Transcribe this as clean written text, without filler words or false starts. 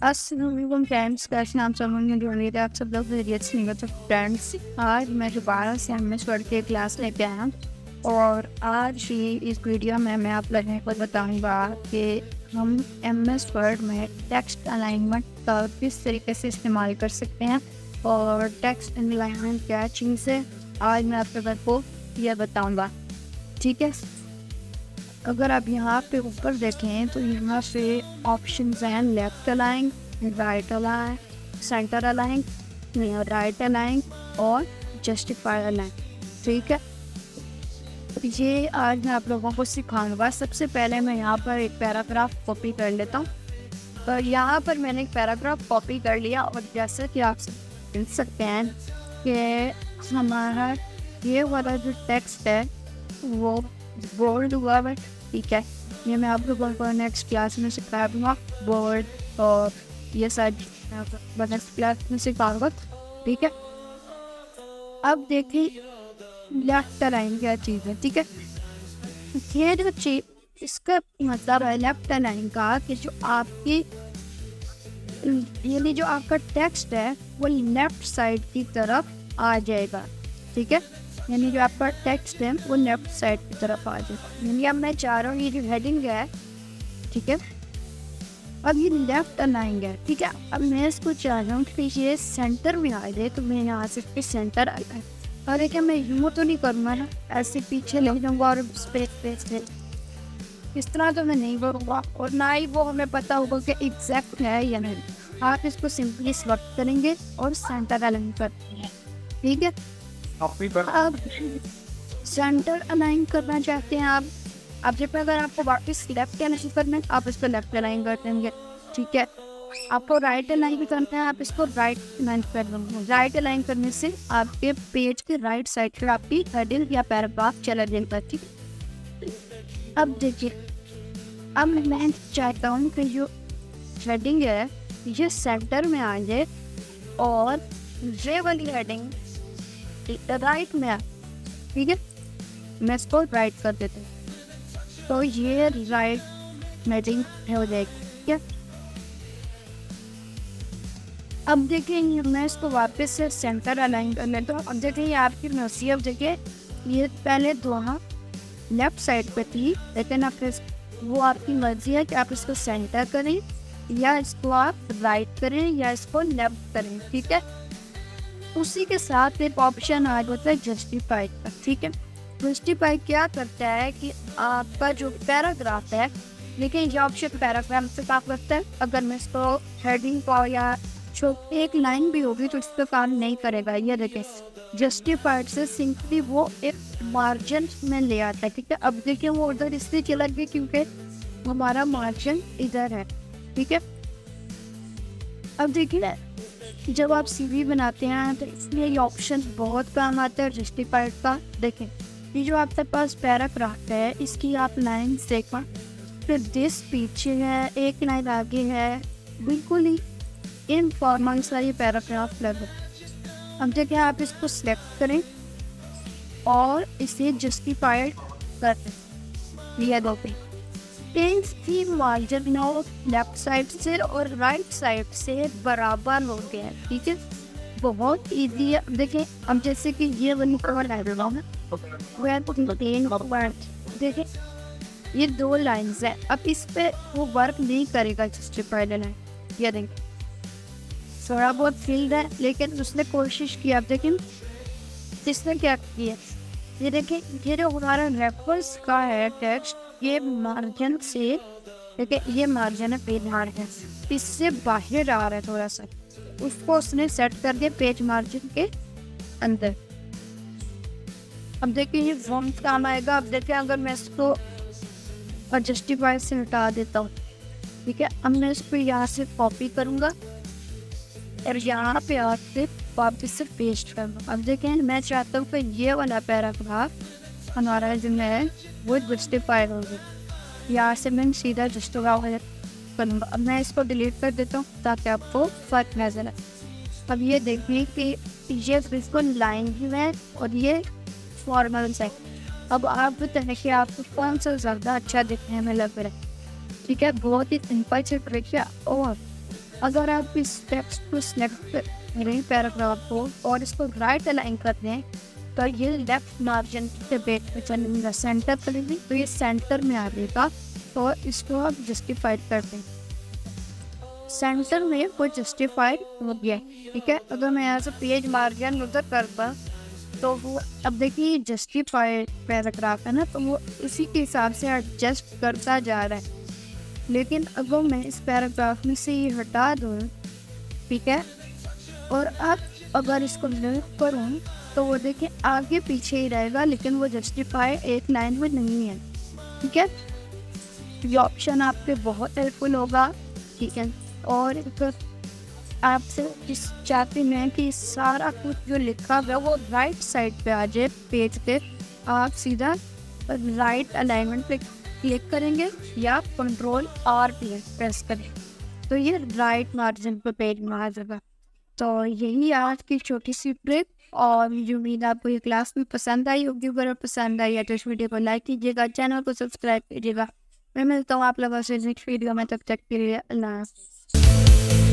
अस्सलाम वालेकुम फ्रेंड्स, कैसे हैं आप सब? उम्मीद है आप सब लोग खैरियत से होंगे। तो फ्रेंड्स, आज मैं दोबारा से एमएस वर्ड की क्लास लेके आया हूँ और आज ही इस वीडियो में मैं आप लोगों को बताऊंगा कि हम एमएस वर्ड में टेक्स्ट अलाइनमेंट का किस तरीके से इस्तेमाल कर सकते हैं और टेक्स्ट अलाइनमेंट क्या चीज़ है, आज मैं आप लोगों को यह बताऊँगा। ठीक है, अगर आप यहाँ पे ऊपर देखें तो यहाँ पे ऑप्शंस हैं left align, right align, centre align, right align और जस्टिफाई अलाइन। ठीक है, ये आज मैं आप लोगों को सिखाऊंगा। सबसे पहले मैं यहाँ पर एक पैराग्राफ कॉपी कर लेता हूँ। तो यहाँ पर मैंने एक पैराग्राफ कॉपी कर लिया और जैसे कि आप देख सकते हैं कि हमारा ये वाला जो टेक्स्ट है वो बोल्ड हुआ है। ठीक है, ये मैं आप लोगों को नेक्स्ट क्लास में सिखा दूँगा। बोल्ड और ये सारी नेक्स्ट क्लास में सिखाऊंगा। ठीक है, अब देखिए लेफ्ट अलाइन क्या चीज़ है। ठीक है, ये जो चीज इसका मतलब है लेफ्ट अलाइन का कि जो आपकी यानी जो आपका टेक्स्ट है वो लेफ्ट साइड की तरफ आ जाएगा। ठीक है, यानी जो आपका टेक्स्ट है वो लेफ्ट साइड की तरफ आ जाएगा। यानी अब मैं चाह रहा हूँ ये जो हेडिंग है, ठीक है, अब ये लेफ्ट अलाइन है। ठीक है, अब मैं इसको चाह रहा हूँ कि ये सेंटर में आ जाए, तो मैं यहाँ से इसके सेंटर आ जाए। अरे क्या मैं यूँ तो नहीं करूँगा ना, ऐसे पीछे ले जाऊँगा और स्पेस इस तरह तो मैं नहीं करूँगा और ना ही वो हमें पता होगा कि एग्जैक्ट है या नहीं। आप इसको सिंपली सेलेक्ट करेंगे और सेंटर अलाइन करते हैं। ठीक है, अब सेंटर अलाइन करना चाहते हैं आप, अब जब अगर आपको वापस लेफ्ट अलाइन करना है आप इसको लेफ्ट अलाइन कर देंगे। ठीक है, आपको राइट अलाइन करना है आप इसको राइट अलाइन कर देंगे। राइट अलाइन करने से आपके पेज के राइट साइड पर आपकी हेडिंग या पैराग्राफ चला जाएगा। ठीक है, अब देखिए, अब मैं चाहता हूँ कि जो हेडिंग है ये सेंटर में आ जाए और ये वाली हेडिंग राइट में आ। ठीक है, मैं इसको राइट कर देता हूँ तो ये राइट हेडिंग हो जाएगी। ठीक है, अब देखिए मैं इसको वापस से सेंटर अलाइन कर लेता हूँ। अब देखिए आपकी मर्जी, अब देखिए ये पहले दोनों लेफ्ट साइड पे थी, लेकिन आप वो आपकी मर्जी है कि आप इसको सेंटर करें या इसको आप राइट करें या इसको लेफ्ट करें। ठीक है, उसी के साथ एक ऑप्शन आ जाता है जस्टिफाई का। ठीक है, जस्टिफाई क्या करता है कि आपका जो पैराग्राफ है, लेकिन ये ऑप्शन पैराग्राफ से काम करता है। अगर मैं इसको हेडिंग को या जो एक लाइन भी होगी तो इस पर काम नहीं करेगा। ये देखें, जस्टिफाइड से सिंपली वो एक मार्जिन में ले आता है। ठीक है, अब देखिए वो उधर इसलिए चला गया क्योंकि हमारा मार्जिन इधर है। ठीक है, अब देखिए जब आप सीवी बनाते हैं तो इसलिए ये ऑप्शन बहुत काम आता है जस्टिफाइड का। देखें ये जो आपके पास पैराग्राफ है इसकी आप लाइन देखा, फिर दिस पीछे है, एक लाइन आगे है, बिल्कुल ही इनफॉर्मल सा ये पैराग्राफ लग। अब देखिए आप इसको सिलेक्ट करें और इसे जस्टिफाइड कर दें। ये दो पेज की मार्जिन लेफ्ट साइड से और राइट साइड से बराबर हो गया है। ठीक है, बहुत इजी है। देखिए अब जैसे कि ये वाली कवर है, देखिए ये दो लाइन्स है, अब इस पे वो वर्क नहीं करेगा जस्टिफाइड लाइन। ये देखिए थोड़ा बहुत फील्ड है लेकिन उसने कोशिश की। अब देखिए इसने क्या किया, ये देखिए ये जो हमारा रेफरेंस का है टेक्स्ट, ये मार्जिन से देखिए ये मार्जिन है, पेज मार्जिन इससे बाहर आ रहा है थोड़ा सा, उसको उसने सेट कर दिया पेज मार्जिन के अंदर। अब देखिए ये फॉन्ट काम आएगा। अब देखिए अगर मैं इसको जस्टिफाई से हटा देता हूँ, ठीक है, अब मैं इसको यहाँ से कॉपी करूँगा और यहाँ पे आके वापस से पेस्ट करना। अब देखें मैं चाहता हूँ कि ये वाला पैराग्राफ हमारा जो है वो जस्टिफाई हो गया। यहाँ से मैं सीधा जस्टिफाई करूँगा। अब मैं इसको डिलीट कर देता हूँ ताकि आपको फर्क नजर आए। अब ये देखिए कि ये बिल्कुल लाइन भी है और ये फॉर्मल है। अब आप बताएं कि आपको कौन सा ज़्यादा अच्छा दिखने में लग रहा है। ठीक है, बहुत ही सिंपल से ट्रिक है और अगर आप इस टेक्स्ट को सिलेक्ट करें पैराग्राफ को और इसको राइट अलाइन कर दें तो ये लेफ्ट मार्जिन के पेज पे चलेगा, सेंटर करेंगे तो ये सेंटर में आ जाएगा। तो इसको आप जस्टिफाइड कर दें, सेंटर में वो जस्टिफाइड हो गया। ठीक है, अगर मैं यहाँ से पेज मार्जिन उधर करता तो वो अब देखिए जस्टिफाइड पैराग्राफ है ना, तो वो उसी के हिसाब से एडजस्ट करता जा रहा है। लेकिन अगर मैं इस पैराग्राफ में से ये हटा दूँ, ठीक है, और अब अगर इसको मूव करूँ तो वो देखिए आगे पीछे ही रहेगा, लेकिन वो जस्टिफाई एक लाइन में नहीं है। ठीक है, ये ऑप्शन आपके बहुत हेल्पफुल होगा। ठीक है, और अगर आपसे इस चाहते हैं कि सारा कुछ जो लिखा हुआ है वो राइट साइड पे आ जाए पेज पे, आप सीधा राइट अलाइनमेंट पे क्लिक करेंगे या Ctrl+R प्रेस करें तो ये राइट मार्जिन पे पेज में आ जाएगा। तो यही आज की छोटी सी ट्रिक, और मुझे उम्मीद आपको ये क्लास में पसंद आई होगी। अगर पसंद आई है तो इस वीडियो को लाइक कीजिएगा, चैनल को सब्सक्राइब कीजिएगा। मैं मिलता हूँ आप लोगों से नेक्स्ट वीडियो में, तब तक के लिए अल्लाह हाफ़िज़।